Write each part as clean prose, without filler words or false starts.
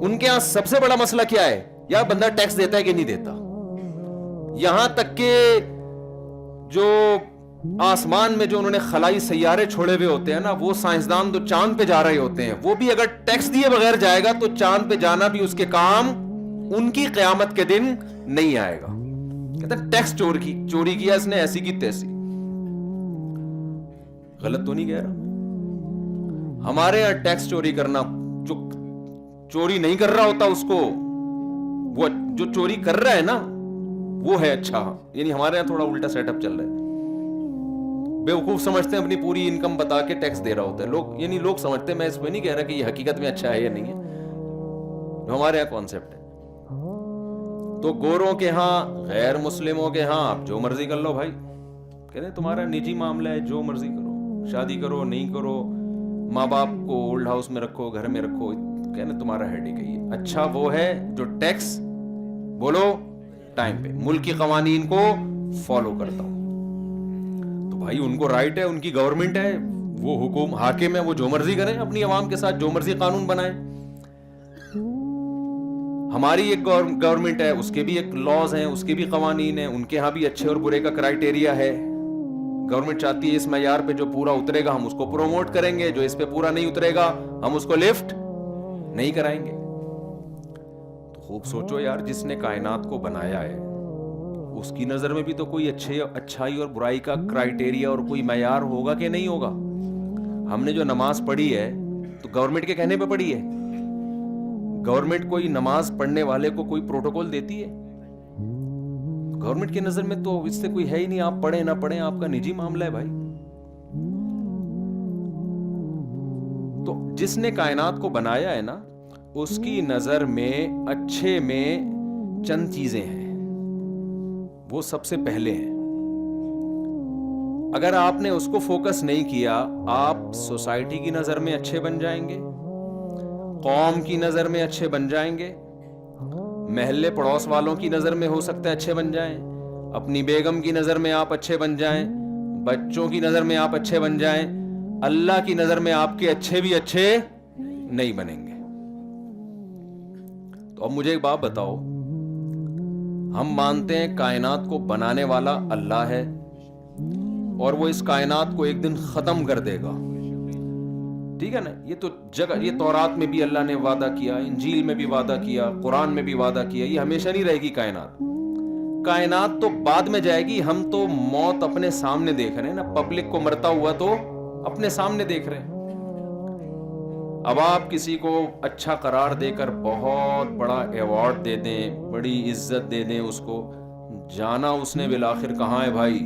ان کے یہاں سب سے بڑا مسئلہ کیا ہے؟ یا بندہ ٹیکس دیتا ہے کہ نہیں دیتا. یہاں تک کہ جو آسمان میں جو انہوں نے خلائی سیارے چھوڑے ہوئے ہوتے ہیں نا, وہ سائنسدان جو چاند پہ جا رہے ہوتے ہیں, وہ بھی اگر ٹیکس دیے بغیر جائے گا تو چاند پہ جانا بھی اس کے کام ان کی قیامت کے دن نہیں آئے گا. کہتا ہے ٹیکس چوری کیا اس نے, ایسی کی تیسی. غلط تو نہیں کہہ رہا. ہمارے یہاں ٹیکس چوری کرنا, جو چوری نہیں کر رہا ہوتا اس کو, وہ جو چوری کر رہا ہے نا وہ ہے اچھا. یعنی ہمارے یہاں تھوڑا الٹا سیٹ اپ چل رہا ہے. بیوقوف سمجھتے ہیں اپنی پوری انکم بتا کے ٹیکس دے رہا ہوتا ہے لوگ. یعنی لوگ سمجھتے ہیں, میں اس میں نہیں کہہ رہا کہ یہ حقیقت میں اچھا ہے یا نہیں ہے, جو ہمارے یہاں کانسیپٹ ہے. تو گوروں کے ہاں, غیر مسلموں کے ہاں آپ جو مرضی کر لو بھائی. کہتے ہیں تمہارا نجی معاملہ ہے, جو مرضی کرو, شادی کرو نہیں کرو, ماں باپ کو اولڈ ہاؤس میں رکھو, گھر میں رکھو, کہنا تمہارا ہیڈ ہی ہے. اچھا وہ ہے جو ٹیکس بولو ٹائم پہ, ملک کی قوانین کو فالو کرتا ہوں. تو بھائی ان کو رائٹ ہے, ان کی گورنمنٹ ہے, وہ حاکم ہے, وہ جو مرضی کریں, اپنی عوام کے ساتھ جو مرضی قانون بنائیں. ہماری ایک گورنمنٹ ہے, اس کے بھی ایک لاز ہیں, اس کے بھی قوانین ہیں, ان کے ہاں بھی اچھے اور برے کا کرائٹیریا ہے. گورنمنٹ چاہتی ہے اس معیار پہ جو پورا اترے گا ہم اس کو پروموٹ کریں گے, جو اس پہ پورا نہیں اترے گا ہم اس کو لفٹ نہیں کرائیں گے. تو خوب سوچو یار, جس نے کائنات کو بنایا ہے اس کی نظر میں بھی تو کوئی اچھائی اور برائی کا کرائٹیریا اور کوئی معیار ہوگا کہ نہیں ہوگا. ہم نے جو نماز پڑھی ہے تو گورنمنٹ کے کہنے پہ پڑھی ہے. گورنمنٹ کوئی نماز پڑھنے والے کو کوئی پروٹوکول دیتی ہے؟ گورنمنٹ کی نظر میں تو اس سے کوئی ہے ہی نہیں. آپ پڑھیں نہ پڑھیں آپ کا نجی معاملہ ہے بھائی. تو جس نے کائنات کو بنایا ہے نا, اس کی نظر میں اچھے میں چند چیزیں ہیں, وہ سب سے پہلے ہیں. اگر آپ نے اس کو فوکس نہیں کیا, آپ سوسائٹی کی نظر میں اچھے بن جائیں گے, قوم کی نظر میں اچھے بن جائیں گے, محلے پڑوس والوں کی نظر میں ہو سکتا ہے اچھے بن جائیں, اپنی بیگم کی نظر میں آپ اچھے بن جائیں, بچوں کی نظر میں آپ اچھے بن جائیں, اللہ کی نظر میں آپ کے اچھے بھی اچھے نہیں بنیں گے. تو اب مجھے ایک بات بتاؤ, ہم مانتے ہیں کائنات کو بنانے والا اللہ ہے اور وہ اس کائنات کو ایک دن ختم کر دے گا, ٹھیک ہے نا. یہ تو یہ تورات میں بھی اللہ نے وعدہ کیا, انجیل میں بھی وعدہ کیا, قرآن میں بھی وعدہ کیا. یہ ہمیشہ نہیں رہے گی کائنات. کائنات تو بعد میں جائے گی. ہم تو موت اپنے سامنے دیکھ رہے ہیں نا, پبلک کو مرتا ہوا تو اپنے سامنے دیکھ رہے ہیں. اب آپ کسی کو اچھا قرار دے کر بہت بڑا ایوارڈ دے دیں, بڑی عزت دے دیں اس کو, جانا اس نے بالآخر کہاں ہے بھائی؟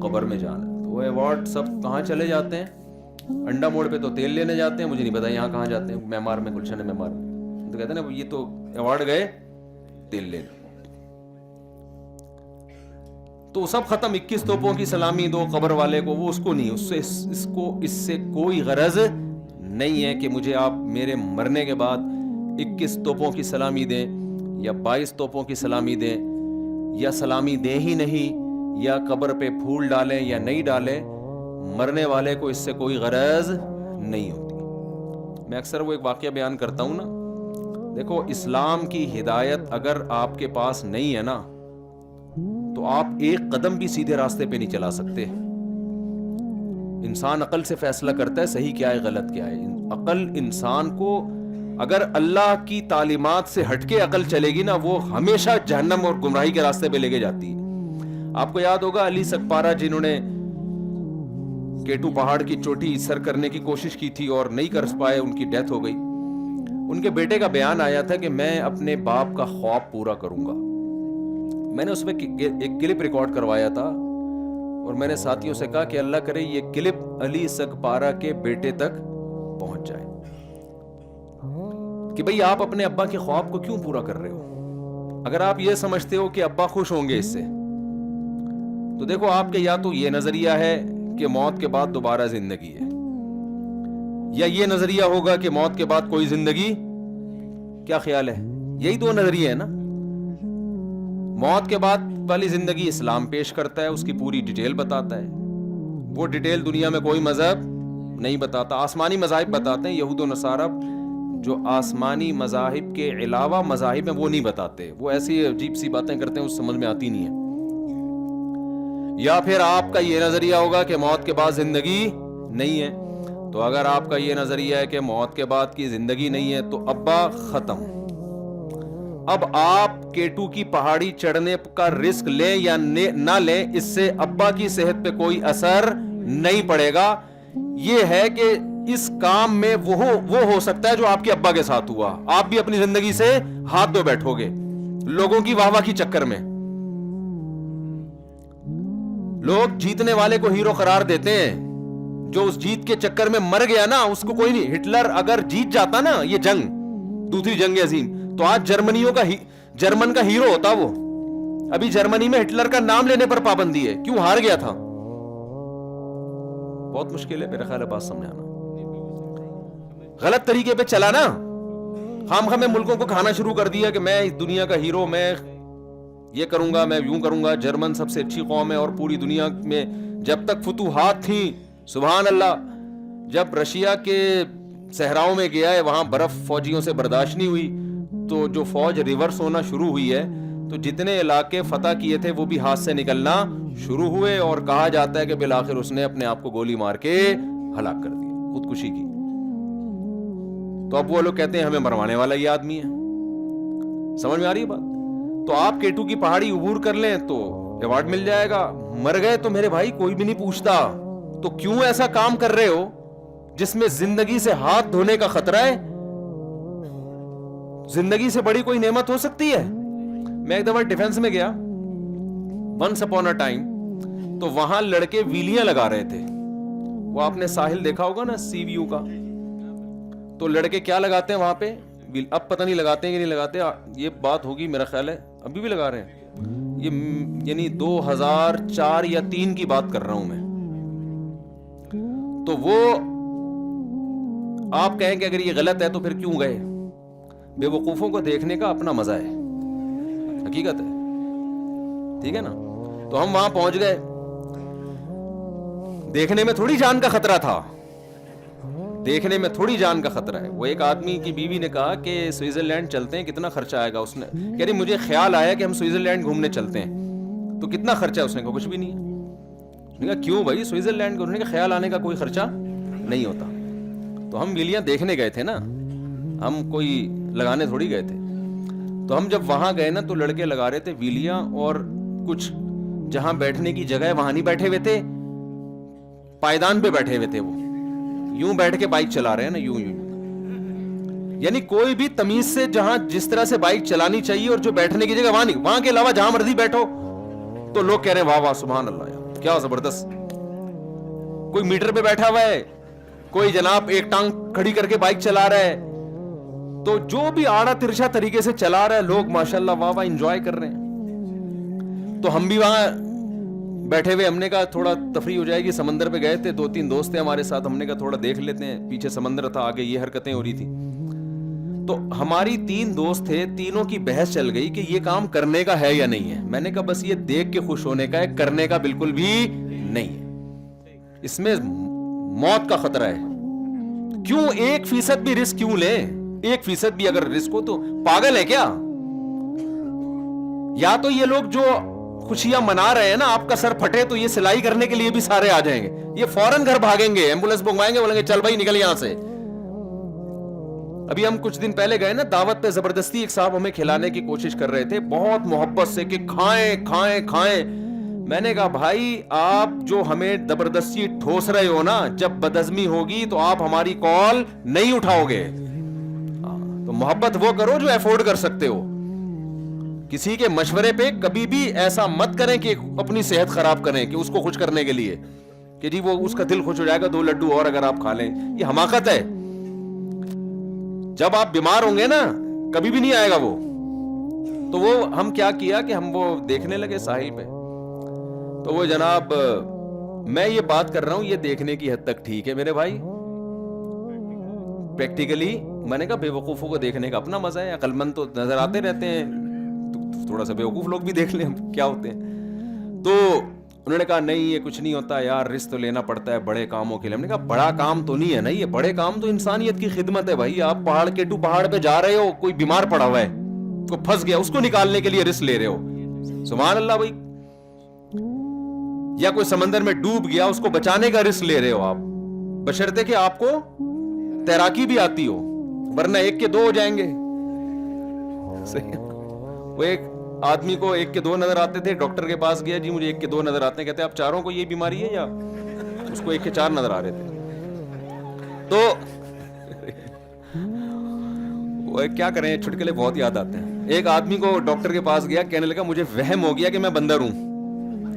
قبر میں جانا. تو وہ ایوارڈ سب کہاں چلے جاتے ہیں؟ انڈا موڑ پہ تو تیل لینے جاتے ہیں, مجھے نہیں پتا یہاں کہاں جاتے ہیں, معمار میں, گلشن معمار میں. تو کہتے ہیں نا یہ تو ایوارڈ گئے تیل لینے. تو سب ختم. 21 توپوں کی سلامی دو قبر والے کو, وہ اس کو نہیں, اس سے کوئی غرض نہیں ہے کہ مجھے آپ میرے مرنے کے بعد 21 توپوں کی سلامی دیں یا 22 توپوں کی سلامی دیں, یا سلامی دیں ہی نہیں, یا قبر پہ پھول ڈالیں یا نہیں ڈالیں. مرنے والے کو اس سے کوئی غرض نہیں ہوتی. میں اکثر وہ ایک واقعہ بیان کرتا ہوں نا, دیکھو اسلام کی ہدایت اگر آپ کے پاس نہیں ہے نا تو آپ ایک قدم بھی سیدھے راستے پہ نہیں چلا سکتے. انسان عقل سے فیصلہ کرتا ہے صحیح کیا ہے غلط کیا ہے. عقل انسان کو اگر اللہ کی تعلیمات سے ہٹ کے عقل چلے گی نا, وہ ہمیشہ جہنم اور گمراہی کے راستے پہ لے کے جاتی ہے. آپ کو یاد ہوگا علی سکپارہ جنہوں نے کیٹو پہاڑ کی چوٹی سر کرنے کی کوشش کی تھی اور نہیں کر پائے, ان کی ڈیتھ ہو گئی. ان کے بیٹے کا بیان آیا تھا کہ میں اپنے باپ کا خواب پورا کروں گا. میں نے اس میں ایک کلپ ریکارڈ کروایا تھا اور میں نے ساتھیوں سے کہا کہ اللہ کرے یہ کلپ علی سکپارہ کے بیٹے تک پہنچ جائے کہ بھئی آپ اپنے ابا کے خواب کو کیوں پورا کر رہے ہو. اگر آپ یہ سمجھتے ہو کہ ابا خوش ہوں گے اس سے, تو دیکھو آپ کے یا تو یہ نظریہ ہے کہ موت کے بعد دوبارہ زندگی ہے, یا یہ نظریہ ہوگا کہ موت کے بعد کوئی زندگی. کیا خیال ہے؟ یہی دو نظریے ہیں نا. موت کے بعد والی زندگی اسلام پیش کرتا ہے, اس کی پوری ڈیٹیل بتاتا ہے. وہ ڈیٹیل دنیا میں کوئی مذہب نہیں بتاتا. آسمانی مذاہب بتاتے ہیں, یہود و نصارہ جو آسمانی مذاہب کے علاوہ مذاہب ہیں وہ نہیں بتاتے. وہ ایسی عجیب سی باتیں کرتے ہیں, اس سمجھ میں آتی نہیں ہے. یا پھر آپ کا یہ نظریہ ہوگا کہ موت کے بعد زندگی نہیں ہے. تو اگر آپ کا یہ نظریہ ہے کہ موت کے بعد کی زندگی نہیں ہے تو ابا ختم. اب آپ K2 کی پہاڑی چڑھنے کا رسک لیں یا نہ لیں, اس سے ابا کی صحت پہ کوئی اثر نہیں پڑے گا. یہ ہے کہ اس کام میں وہ ہو سکتا ہے جو آپ کے ابا کے ساتھ ہوا. آپ بھی اپنی زندگی سے ہاتھ دھو بیٹھو گے لوگوں کی واہ واہ کی چکر میں. لوگ جیتنے والے کو ہیرو قرار دیتے ہیں, جو اس جیت کے چکر میں مر گیا نا اس کو کوئی نہیں. ہٹلر اگر جیت جاتا نا یہ جنگ, دوسری جنگ عظیم, تو آج جرمن کا ہیرو ہوتا وہ. ابھی جرمنی میں ہٹلر کا نام لینے پر پابندی ہے. کیوں؟ ہار گیا تھا. بہت مشکل ہے میرا خیال ہے بات سمجھانا. غلط طریقے پہ چلا نا, خام میں ملکوں کو کھانا شروع کر دیا کہ میں اس دنیا کا ہیرو, میں یہ کروں گا, میں یوں کروں گا. جرمن سب سے اچھی قوم ہے اور پوری دنیا میں جب تک فتوحات تھیں, سبحان اللہ, جب رشیا کے صحراؤں میں گیا ہے وہاں برف فوجیوں سے برداشت نہیں ہوئی تو جو فوج ریورس ہونا شروع ہوئی ہے تو جتنے علاقے فتح کیے تھے وہ بھی ہاتھ سے نکلنا شروع ہوئے, اور کہا جاتا ہے کہ بالآخر اس نے اپنے آپ کو گولی مار کے ہلاک کر دیا, خودکشی کی. تو اب وہ لوگ کہتے ہیں ہمیں مروانے والا یہ آدمی ہے. سمجھ میں آ رہی ہے بات؟ تو آپ K2 کی پہاڑی عبور کر لیں تو ایوارڈ مل جائے گا. مر گئے تو میرے بھائی کوئی بھی نہیں پوچھتا. تو کیوں ایسا کام کر رہے ہو جس میں زندگی سے ہاتھ دھونے کا خطرہ ہے؟ زندگی سے بڑی کوئی نعمت ہو سکتی ہے؟ میں ایک دفعہ ڈیفنس میں گیا, ونس اپون اے ٹائم, تو وہاں لڑکے ویلیاں لگا رہے تھے. وہ آپ نے ساحل دیکھا ہوگا نا, سی ویو کا, تو لڑکے کیا لگاتے ہیں وہاں پہ, اب پتہ نہیں لگاتے ہیں کہ نہیں لگاتے, یہ بات ہوگی میرا خیال ہے ابھی بھی لگا رہے ہیں. یہ یعنی 2004 یا 3 کی بات کر رہا ہوں میں. تو وہ آپ کہیں کہ اگر یہ غلط ہے تو پھر کیوں گئے؟ بے وقوفوں کو دیکھنے کا اپنا مزہ ہے, حقیقت ہے, ٹھیک ہے نا. تو ہم وہاں پہنچ گئے, دیکھنے میں تھوڑی جان کا خطرہ تھا, دیکھنے میں تھوڑی جان کا خطرہ ہے. وہ ایک آدمی کی بیوی نے کہا کہ سوئٹزرلینڈ چلتے ہیں, کتنا خرچہ آئے گا؟ اس نے کہہ رہی مجھے خیال آیا کہ ہم سوئٹزرلینڈ گھومنے چلتے ہیں, تو کتنا خرچہ ہے؟ اس نے کہا کچھ بھی نہیں ہے. اس نے کہا کیوں بھائی سوئٹزرلینڈ گھومنے کا خیال آنے کا کوئی خرچہ نہیں ہوتا. تو ہم ویلیاں دیکھنے گئے تھے نا, ہم کوئی لگانے تھوڑی گئے تھے. تو ہم جب وہاں گئے نا تو لڑکے لگا رہے تھے ویلیاں, اور کچھ جہاں بیٹھنے کی جگہ ہے وہاں نہیں بیٹھے ہوئے تھے, پائیدان پہ بیٹھے ہوئے تھے. وہ یوں بیٹھ کے بائک چلا رہے ہیں نا, یوں. یعنی کوئی بھی تمیز سے جہاں جس طرح سے بائک چلانی چاہیے اور جو بیٹھنے کی جگہ وہاں نہیں, وہاں کے علاوہ جہاں مرضی بیٹھو. تو لوگ کہہ رہے ہیں واہ واہ سبحان اللہ یار کیا زبردست. کوئی میٹر پہ بیٹھا ہوا ہے, کوئی جناب ایک ٹانگ کھڑی کر کے بائک چلا رہا ہے. تو جو بھی آڑا ترچھا طریقے سے چلا رہا ہے لوگ ماشاءاللہ واہ واہ انجوائے کر رہے ہیں. تو ہم بھی وہاں بیٹھے ہوئے, ہم نے کہا تھوڑا تفریح ہو جائے گی. سمندر پہ گئے تھے, 2-3 دوست تھے ہمارے ساتھ, ہم نے کہا تھوڑا دیکھ لیتے ہیں. پیچھے سمندر تھا, آگے یہ حرکتیں ہو رہی تھی. تو ہماری 3 دوست تھے, تینوں کی بحث چل گئی کہ یہ کام کرنے کا ہے یا نہیں ہے. میں نے کہا بس یہ دیکھ کے خوش ہونے کا ہے, کرنے کا بالکل بھی نہیں ہے. اس میں موت کا خطرہ ہے. کیوں 1% بھی رسک کیوں لیں؟ 1% بھی اگر رسک ہو تو پاگل ہے کیا؟ یا تو یہ لوگ جو خوشیاں منا رہے ہیں نا, آپ کا سر پھٹے تو یہ سلائی کرنے کے لیے بھی سارے آ جائیں گے. یہ فوراً گھر بھاگیں گے, ایمبولینس منگوائیں گے, بولیں گے چل بھائی نکل یہاں سے. ابھی ہم کچھ دن پہلے گئے نا دعوت پہ, زبردستی ایک صاحب ہمیں کھلانے کی کوشش کر رہے تھے بہت محبت سے کہ کھائیں کھائیں کھائیں. میں نے کہا بھائی آپ جو ہمیں زبردستی ٹھوس رہے ہو نا, جب بدہضمی ہوگی تو آپ ہماری کال نہیں اٹھاؤ گے. تو محبت وہ کرو جو افورڈ کر سکتے ہو. کسی کے مشورے پہ کبھی بھی ایسا مت کریں کہ اپنی صحت خراب کریں کہ اس کو خوش کرنے کے لیے کہ جی وہ اس کا دل خوش ہو جائے گا 2 لڈو اور اگر آپ کھا لیں. یہ حماقت ہے. جب آپ بیمار ہوں گے نا کبھی بھی نہیں آئے گا وہ. تو وہ ہم کیا کیا کہ ہم وہ دیکھنے لگے ساحل پہ. تو وہ جناب میں یہ بات کر رہا ہوں یہ دیکھنے کی حد تک ٹھیک ہے میرے بھائی, پریکٹیکلی میں نے کہا بے وقوفوں کو دیکھنے کا اپنا مزہ ہے. عقل مند تو نظر آتے رہتے ہیں, تھوڑا سا بے وقوف لوگ بھی دیکھ لیں کیا ہوتے ہیں. تو انہوں نے کہا نہیں یہ کچھ نہیں ہوتا یار, رسک تو لینا پڑتا ہے بڑے کاموں کے لیے. ہم نے کہا بڑا کام تو نہیں ہے نا, یہ بڑے کام تو انسانیت کی خدمت ہے بھائی. آپ پہاڑ کے پہاڑ پہ جا رہے ہو, کوئی بیمار پڑا ہوا ہے, کوئی پھنس گیا, اس کو نکالنے کے لیے رسک لے رہے ہو. سبحان اللہ بھائی. یا کوئی سمندر میں ڈوب گیا, اس کو بچانے کا رسک لے رہے ہو آپ, بشرطے کہ آپ کو تیراکی بھی آتی ہو, ورنہ 1 کے 2 ہو جائیں گے. وہ ایک آدمی کو 1 کے 2 نظر آتے تھے, ڈاکٹر کے پاس گیا, جی مجھے 1 کے 2 نظر آتے ہیں. کہتے ہیں آپ چاروں کو یہ بیماری ہے, یا اس کو 1 کے 4 نظر آ رہے تھے. تو وہ کیا کریں, چٹکلے بہت یاد آتے ہیں. ایک آدمی کو ڈاکٹر کے پاس گیا, کہنے لگا مجھے وہم ہو گیا کہ میں بندر ہوں.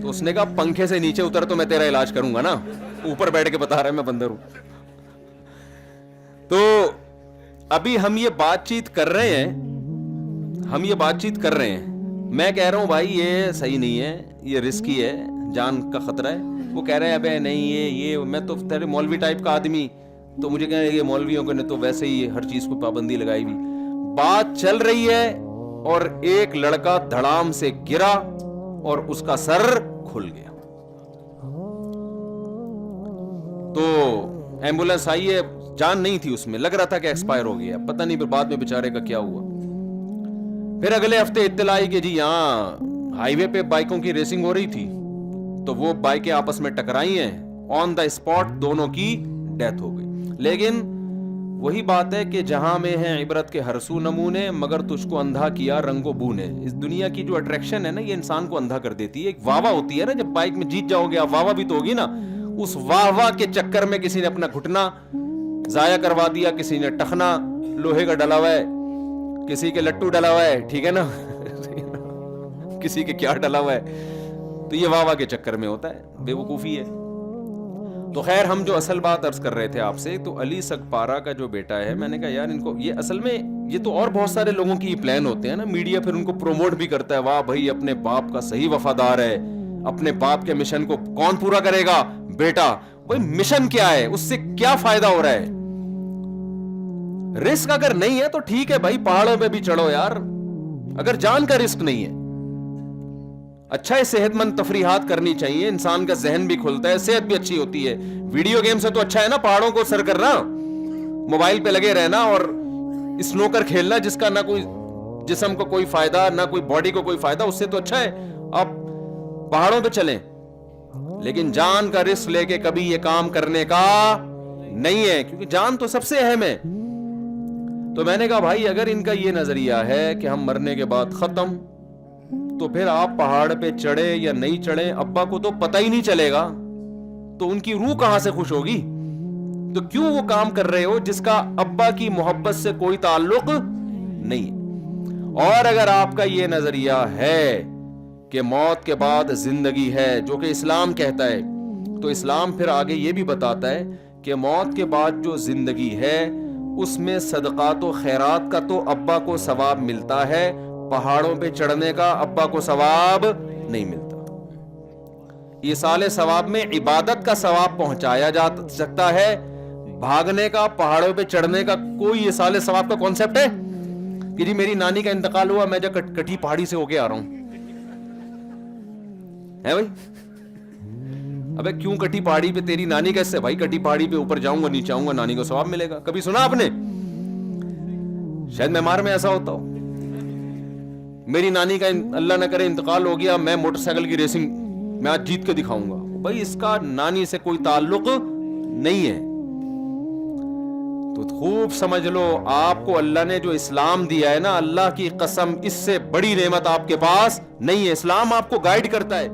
تو اس نے کہا پنکھے سے نیچے اتر تو میں تیرا علاج کروں گا نا, اوپر بیٹھ کے بتا رہا ہے میں بندر ہوں. تو ابھی ہم یہ بات چیت کر رہے ہیں, میں کہہ رہا ہوں بھائی یہ صحیح نہیں ہے, یہ رسکی ہے, جان کا خطرہ ہے. وہ کہہ رہے ہیں ابے نہیں یہ میں تو تیرے مولوی ٹائپ کا آدمی, تو مجھے کہہ رہے یہ مولویوں کو نے تو ویسے ہی ہر چیز کو پابندی لگائی ہوئی. بات چل رہی ہے اور ایک لڑکا دھڑام سے گرا اور اس کا سر کھل گیا. تو ایمبولینس آئی ہے, جان نہیں تھی اس میں, لگ رہا تھا کہ ایکسپائر ہو گیا, پتہ نہیں پھر بعد میں بیچارے کا کیا ہوا. پھر اگلے ہفتے اطلاع آئی کہ جی یہاں ہائی وے پہ بائکوں کی ریسنگ ہو رہی تھی, تو وہ بائکیں آپس میں ٹکرائی ہیں, آن دا اسپاٹ دونوں کی ڈیتھ ہو گئی. لیکن وہی بات ہے کہ جہاں میں ہے عبرت کے ہر سو نمونے, مگر تجھ کو اندھا کیا رنگ و بو نے. اس دنیا کی جو اٹریکشن ہے نا, یہ انسان کو اندھا کر دیتی ہے. ایک واہ واہ ہوتی ہے نا, جب بائک میں جیت جاؤ گے آپ, واہ واہ بھی تو ہوگی نا. اس واہ واہ کے چکر میں کسی نے اپنا گھٹنا ضائع کروا دیا, کسی نے ٹخنا لوہے کا ڈلا ہوا ہے, کسی کے لٹو ڈلا ہوا ہے, ٹھیک ہے نا, کسی کے کیا ڈلا ہوا ہے. تو یہ واہ واہ کے چکر میں ہوتا ہے, بے وقوفی ہے. تو خیر ہم جو اصل بات عرض کر رہے تھے آپ سے, تو علی سگپارا کا جو بیٹا ہے, میں نے کہا یار ان کو یہ اصل میں یہ تو اور بہت سارے لوگوں کی پلان ہوتے ہیں نا, میڈیا پھر ان کو پروموٹ بھی کرتا ہے, واہ بھائی اپنے باپ کا صحیح وفادار ہے, اپنے باپ کے مشن کو کون پورا کرے گا, بیٹا. بھائی مشن کیا ہے, اس سے کیا فائدہ ہو رہا ہے؟ رسک اگر نہیں ہے تو ٹھیک ہے بھائی, پہاڑوں پہ بھی چڑھو یار, اگر جان کا رسک نہیں ہے. اچھا ہے, صحت مند تفریحات کرنی چاہیے, انسان کا ذہن بھی کھلتا ہے, صحت بھی اچھی ہوتی ہے. ویڈیو گیم سے تو اچھا ہے نا پہاڑوں کو سر کرنا, موبائل پہ لگے رہنا اور سنوکر کھیلنا, جس کا نہ کوئی جسم کو کوئی فائدہ, نہ کوئی باڈی کو کوئی فائدہ, اس سے تو اچھا ہے آپ پہاڑوں پہ چلیں. لیکن جان کا رسک لے کے کبھی یہ کام کرنے کا نہیں ہے, کیونکہ جان تو سب سے اہم ہے. تو میں نے کہا بھائی اگر ان کا یہ نظریہ ہے کہ ہم مرنے کے بعد ختم, تو پھر آپ پہاڑ پہ چڑھے یا نہیں چڑھے, ابا کو تو پتہ ہی نہیں چلے گا, تو ان کی روح کہاں سے خوش ہوگی؟ تو کیوں وہ کام کر رہے ہو جس کا ابا کی محبت سے کوئی تعلق نہیں؟ اور اگر آپ کا یہ نظریہ ہے کہ موت کے بعد زندگی ہے, جو کہ اسلام کہتا ہے, تو اسلام پھر آگے یہ بھی بتاتا ہے کہ موت کے بعد جو زندگی ہے اس میں صدقات و خیرات کا تو ابا کو ثواب ملتا ہے, پہاڑوں پہ چڑھنے کا ابا کو ثواب نہیں ملتا. ایصال ثواب میں عبادت کا ثواب پہنچایا جا سکتا ہے, بھاگنے کا, پہاڑوں پہ چڑھنے کا کوئی ایصال ثواب کا کانسیپٹ ہے کہ جی میری نانی کا انتقال ہوا, میں جا کٹھی پہاڑی سے ہو کے آ رہا ہوں, ہے بھائی؟ ابے کیوں کٹھی پہاڑی پہ, تیری نانی کیسے بھائی, کٹھی پہاڑی پہ اوپر جاؤں گا نیچے آؤں گا, نانی کو ثواب ملے گا. کبھی سنا آپ نے؟ شاید میمار میں ایسا ہوتا ہو, میری نانی کا اللہ نہ کرے انتقال ہو گیا, میں موٹر سائیکل کی ریسنگ میں آج جیت کے دکھاؤں گا. بھائی اس کا نانی سے کوئی تعلق نہیں ہے. تو خوب سمجھ لو, آپ کو اللہ نے جو اسلام دیا ہے نا, اللہ کی قسم اس سے بڑی نعمت آپ کے پاس نہیں ہے. اسلام آپ کو گائیڈ کرتا ہے.